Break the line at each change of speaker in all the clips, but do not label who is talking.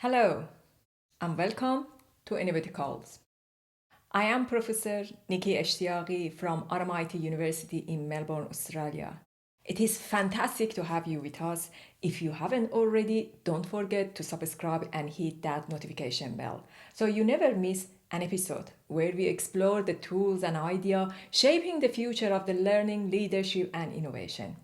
Hello and welcome to Innovaticalls. I am Professor Nikki Eshtiaqi from RMIT University in Melbourne, Australia. It is fantastic to have you with us. If you haven't already, don't forget to subscribe and hit that notification bell so you never miss an episode where we explore the tools and ideas shaping the future of the learning, leadership, and innovation.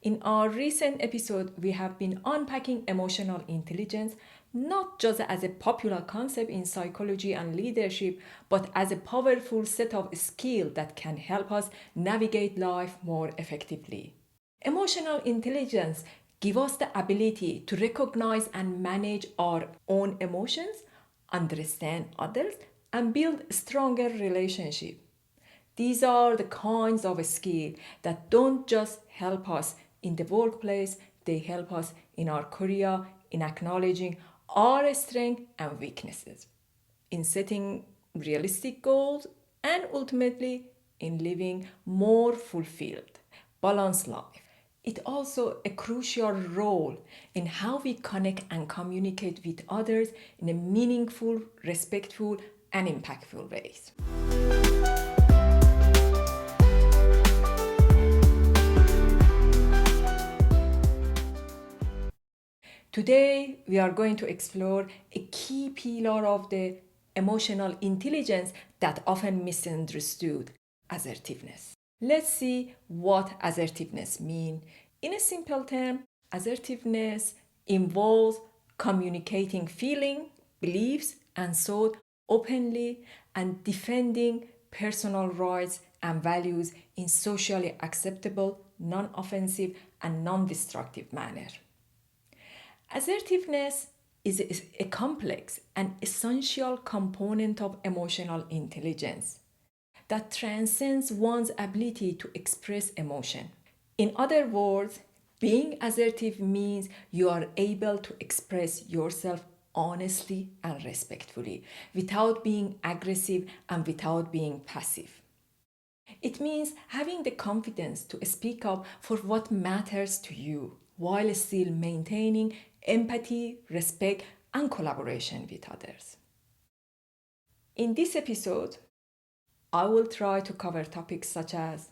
In our recent episode, we have been unpacking emotional intelligence not just as a popular concept in psychology and leadership, but as a powerful set of skills that can help us navigate life more effectively. Emotional intelligence gives us the ability to recognize and manage our own emotions, understand others, and build stronger relationships. These are the kinds of skills that don't just help us in the workplace, they help us in our career, in acknowledging our strengths and weaknesses, in setting realistic goals, and ultimately in living more fulfilled, balanced life. It also a crucial role in how we connect and communicate with others in a meaningful, respectful, and impactful ways. Today, we are going to explore a key pillar of the emotional intelligence that often misunderstood, assertiveness. Let's see what assertiveness means. In a simple term, assertiveness involves communicating feeling, beliefs, and thought openly and defending personal rights and values in socially acceptable, non-offensive, and non-destructive manner. Assertiveness is a complex and essential component of emotional intelligence that transcends one's ability to express emotion. In other words, being assertive means you are able to express yourself honestly and respectfully without being aggressive and without being passive. It means having the confidence to speak up for what matters to you while still maintaining empathy, respect, and collaboration with others. In this episode, I will try to cover topics such as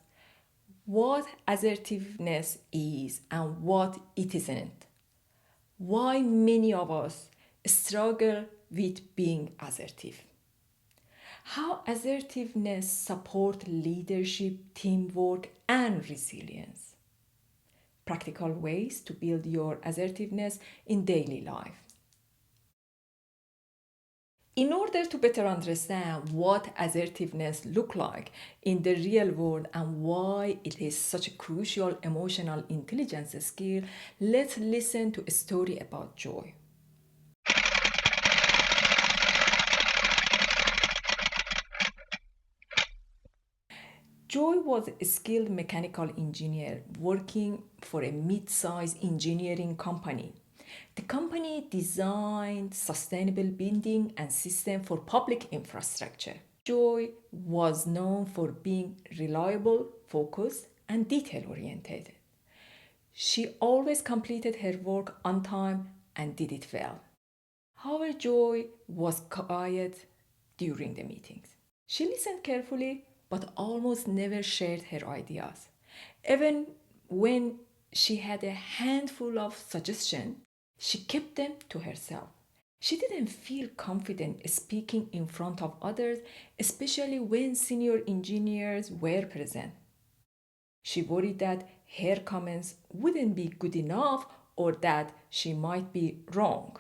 what assertiveness is and what it isn't, why many of us struggle with being assertive, how assertiveness supports leadership, teamwork, and resilience, practical ways to build your assertiveness in daily life. In order to better understand what assertiveness looks like in the real world and why it is such a crucial emotional intelligence skill, let's listen to a story about Joy. Joy was a skilled mechanical engineer working for a mid-sized engineering company. The company designed sustainable building and system for public infrastructure. Joy was known for being reliable, focused, and detail-oriented. She always completed her work on time and did it well. However, Joy was quiet during the meetings. She listened carefully but almost never shared her ideas. Even when she had a handful of suggestions, she kept them to herself. She didn't feel confident speaking in front of others, especially when senior engineers were present. She worried that her comments wouldn't be good enough or that she might be wrong.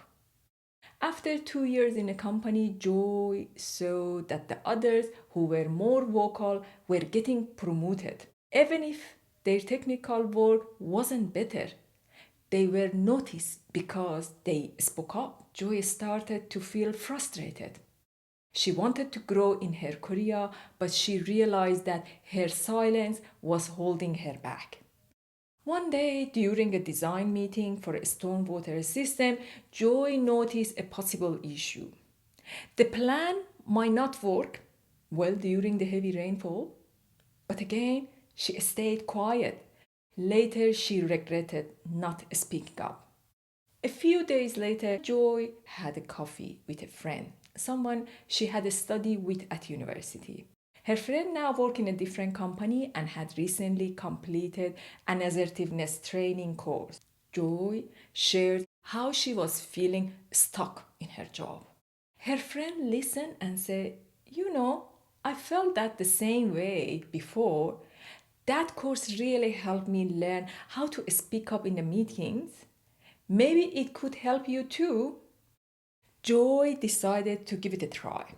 After 2 years in a company, Joy saw that the others who were more vocal were getting promoted. Even if their technical work wasn't better, they were noticed because they spoke up. Joy started to feel frustrated. She wanted to grow in her career, but she realized that her silence was holding her back. One day, during a design meeting for a stormwater system, Joy noticed a possible issue. The plan might not work well during the heavy rainfall, but again, she stayed quiet. Later, she regretted not speaking up. A few days later, Joy had a coffee with a friend, someone she had studied with at university. Her friend now worked in a different company and had recently completed an assertiveness training course. Joy shared how she was feeling stuck in her job. Her friend listened and said, "You know, I felt that the same way before. That course really helped me learn how to speak up in the meetings. Maybe it could help you too." Joy decided to give it a try.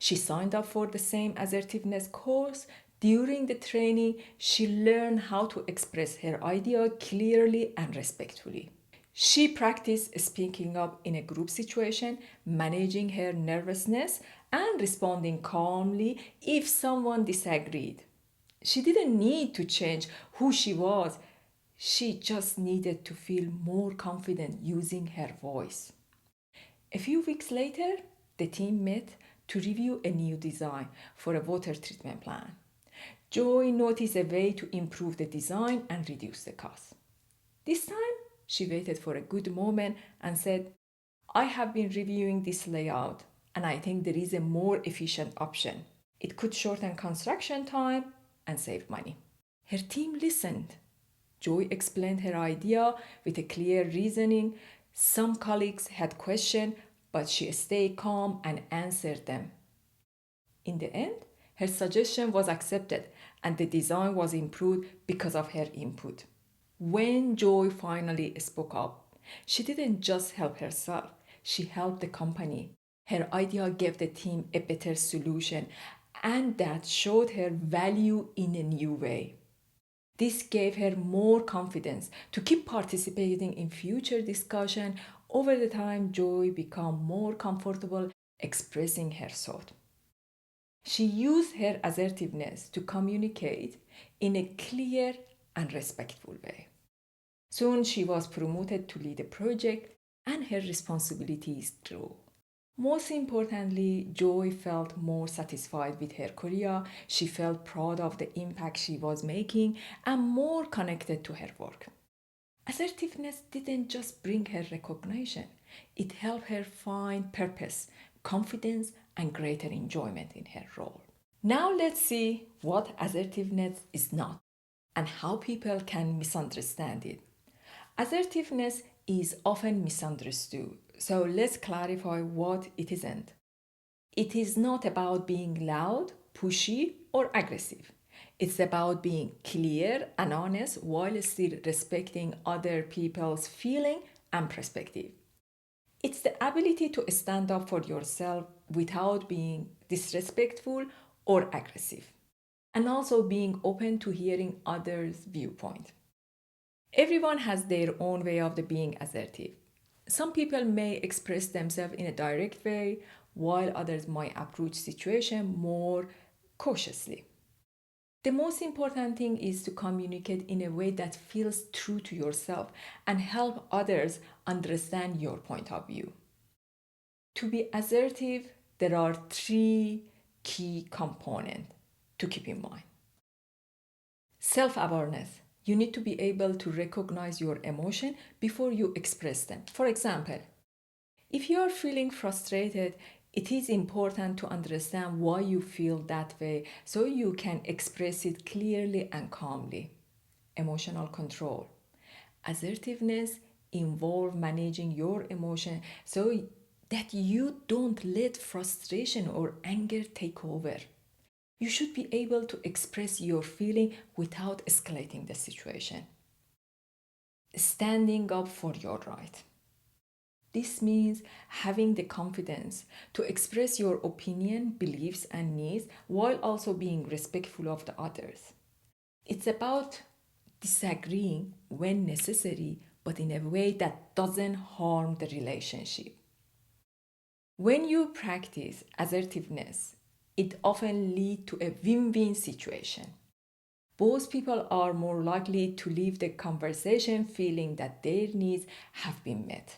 She signed up for the same assertiveness course. During the training, she learned how to express her idea clearly and respectfully. She practiced speaking up in a group situation, managing her nervousness, and responding calmly if someone disagreed. She didn't need to change who she was, she just needed to feel more confident using her voice. A few weeks later, the team met to review a new design for a water treatment plant. Joy noticed a way to improve the design and reduce the cost. This time, she waited for a good moment and said, "I have been reviewing this layout and I think there is a more efficient option. It could shorten construction time and save money." Her team listened. Joy explained her idea with a clear reasoning. Some colleagues had questions, but she stayed calm and answered them. In the end, her suggestion was accepted and the design was improved because of her input. When Joy finally spoke up, she didn't just help herself, she helped the company. Her idea gave the team a better solution, and that showed her value in a new way. This gave her more confidence to keep participating in future discussion. Over the time, Joy became more comfortable expressing her thought. She used her assertiveness to communicate in a clear and respectful way. Soon she was promoted to lead a project and her responsibilities grew. Most importantly, Joy felt more satisfied with her career. She felt proud of the impact she was making and more connected to her work. Assertiveness didn't just bring her recognition, it helped her find purpose, confidence, and greater enjoyment in her role. Now let's see what assertiveness is not and how people can misunderstand it. Assertiveness is often misunderstood, so let's clarify what it isn't. It is not about being loud, pushy, or aggressive. It's about being clear and honest while still respecting other people's feeling and perspective. It's the ability to stand up for yourself without being disrespectful or aggressive, and also being open to hearing others' viewpoint. Everyone has their own way of being assertive. Some people may express themselves in a direct way, while others might approach situation more cautiously. The most important thing is to communicate in a way that feels true to yourself and help others understand your point of view. To be assertive, there are three key components to keep in mind. Self-awareness. You need to be able to recognize your emotion before you express them. For example, if you are feeling frustrated, it is important to understand why you feel that way so you can express it clearly and calmly. Emotional control. Assertiveness involves managing your emotion so that you don't let frustration or anger take over. You should be able to express your feeling without escalating the situation. Standing up for your right. This means having the confidence to express your opinion, beliefs, and needs while also being respectful of the others. It's about disagreeing when necessary, but in a way that doesn't harm the relationship. When you practice assertiveness, it often leads to a win-win situation. Both people are more likely to leave the conversation feeling that their needs have been met.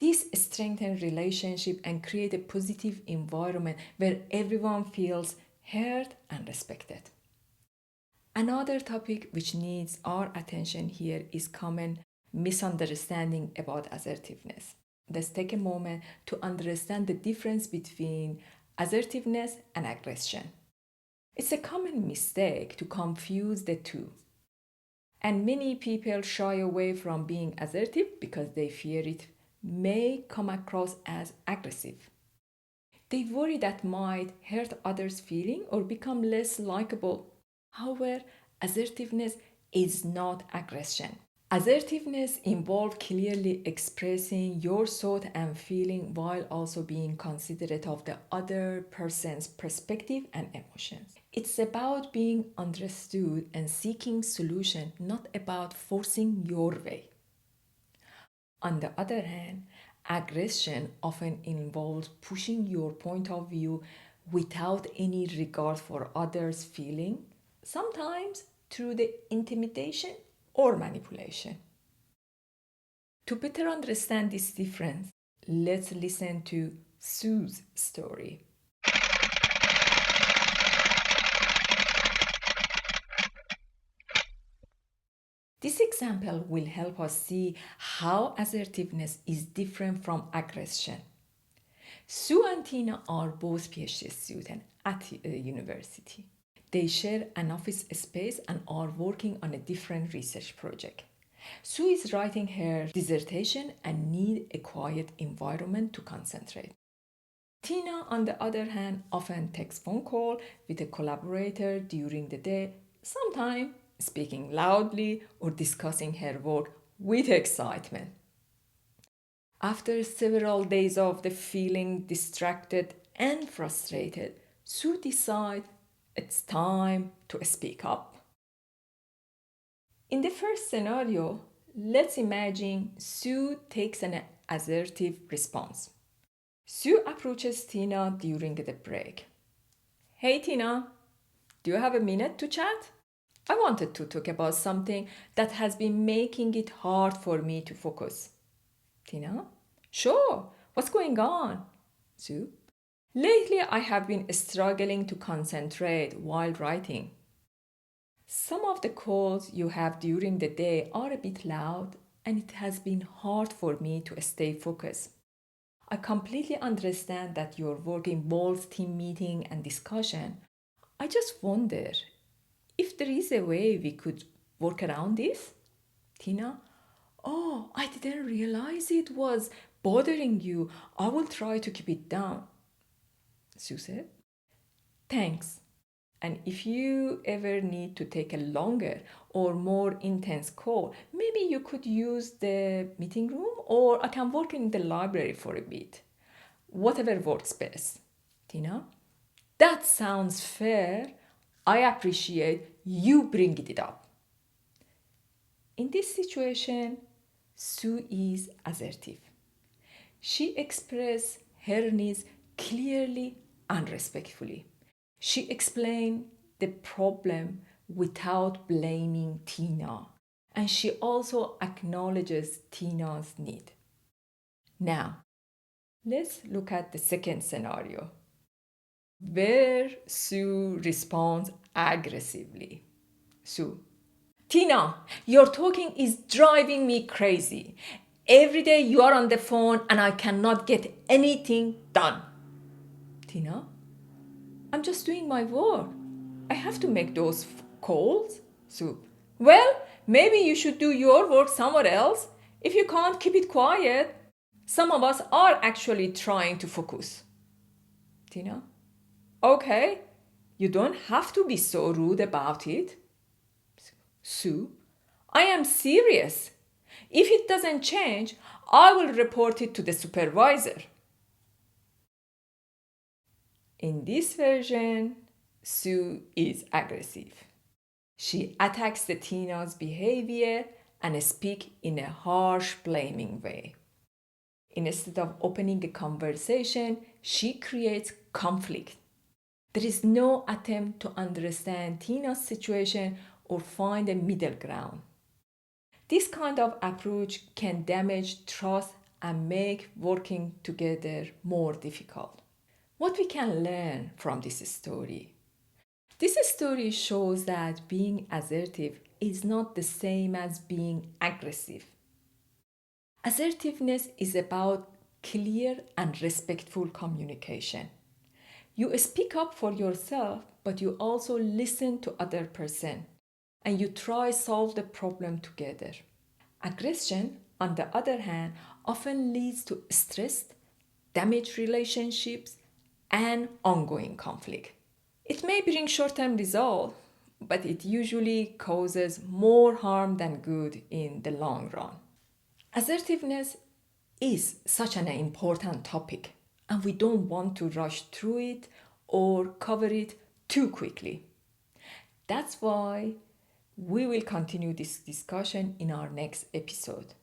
This strengthens relationship and create a positive environment where everyone feels heard and respected. Another topic which needs our attention here is common misunderstanding about assertiveness. Let's take a moment to understand the difference between assertiveness and aggression. It's a common mistake to confuse the two. And many people shy away from being assertive because they fear it may come across as aggressive. They worry that might hurt others' feeling or become less likable. However, assertiveness is not aggression. Assertiveness involves clearly expressing your thought and feeling while also being considerate of the other person's perspective and emotions. It's about being understood and seeking solution, not about forcing your way. On the other hand, aggression often involves pushing your point of view without any regard for others' feeling, sometimes through the intimidation or manipulation. To better understand this difference, let's listen to Sue's story. This example will help us see how assertiveness is different from aggression. Sue and Tina are both PhD students at university. They share an office space and are working on a different research project. Sue is writing her dissertation and needs a quiet environment to concentrate. Tina, on the other hand, often takes phone call with a collaborator during the day, sometimes speaking loudly or discussing her work with excitement. After several days of the feeling distracted and frustrated, Sue decides it's time to speak up. In the first scenario, let's imagine Sue takes an assertive response. Sue approaches Tina during the break. Hey Tina, do you have a minute to chat? I wanted to talk about something that has been making it hard for me to focus. Tina, sure, what's going on? Sue, lately I have been struggling to concentrate while writing. Some of the calls you have during the day are a bit loud and it has been hard for me to stay focused. I completely understand that your work involves team meeting and discussion. I just wonder if there is a way we could work around this. Tina, oh, I didn't realize it was bothering you. I will try to keep it down. Sue said, thanks. And if you ever need to take a longer or more intense call, maybe you could use the meeting room or I can work in the library for a bit. Whatever works best. Tina, that sounds fair. I appreciate you bringing it up. In this situation, Sue is assertive. She expressed her needs clearly and respectfully. She explained the problem without blaming Tina, and she also acknowledges Tina's need. Now, let's look at the second scenario, where Sue responds aggressively. Sue, Tina, your talking is driving me crazy. Every day you are on the phone and I cannot get anything done. Tina, I'm just doing my work. I have to make those calls. Sue, well, maybe you should do your work somewhere else. If you can't keep it quiet, some of us are actually trying to focus. Tina, okay, you don't have to be so rude about it. Sue, I am serious. If it doesn't change, I will report it to the supervisor. In this version, Sue is aggressive. She attacks the Tina's behavior and speaks in a harsh, blaming way. Instead of opening a conversation, she creates conflict. There is no attempt to understand Tina's situation or find a middle ground. This kind of approach can damage trust and make working together more difficult. What we can learn from this story? This story shows that being assertive is not the same as being aggressive. Assertiveness is about clear and respectful communication. You speak up for yourself, but you also listen to other person and you try solve the problem together. Aggression, on the other hand, often leads to stress, damaged relationships, and ongoing conflict. It may bring short-term results, but it usually causes more harm than good in the long run. Assertiveness is such an important topic, and we don't want to rush through it or cover it too quickly. That's why we will continue this discussion in our next episode,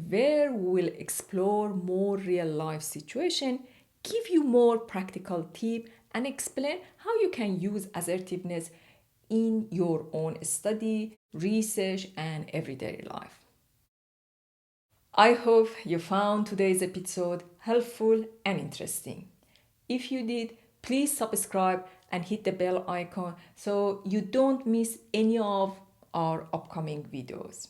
where we will explore more real life situation, give you more practical tips, and explain how you can use assertiveness in your own study, research, and everyday life. I hope you found today's episode helpful and interesting. If you did, please subscribe and hit the bell icon so you don't miss any of our upcoming videos.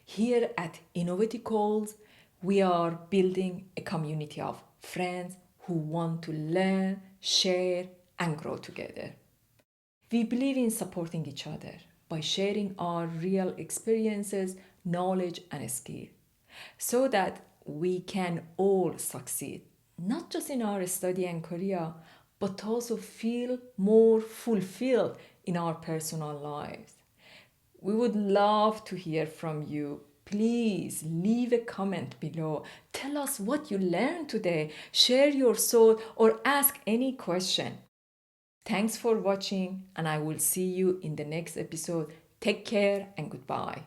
Here at Innovaticalls, we are building a community of friends who want to learn, share, and grow together. We believe in supporting each other by sharing our real experiences, knowledge, and skill so that we can all succeed, not just in our study and career, but also feel more fulfilled in our personal lives. We would love to hear from you. Please leave a comment below. Tell us what you learned today. Share your thought or ask any question. Thanks for watching, and I will see you in the next episode. Take care and goodbye.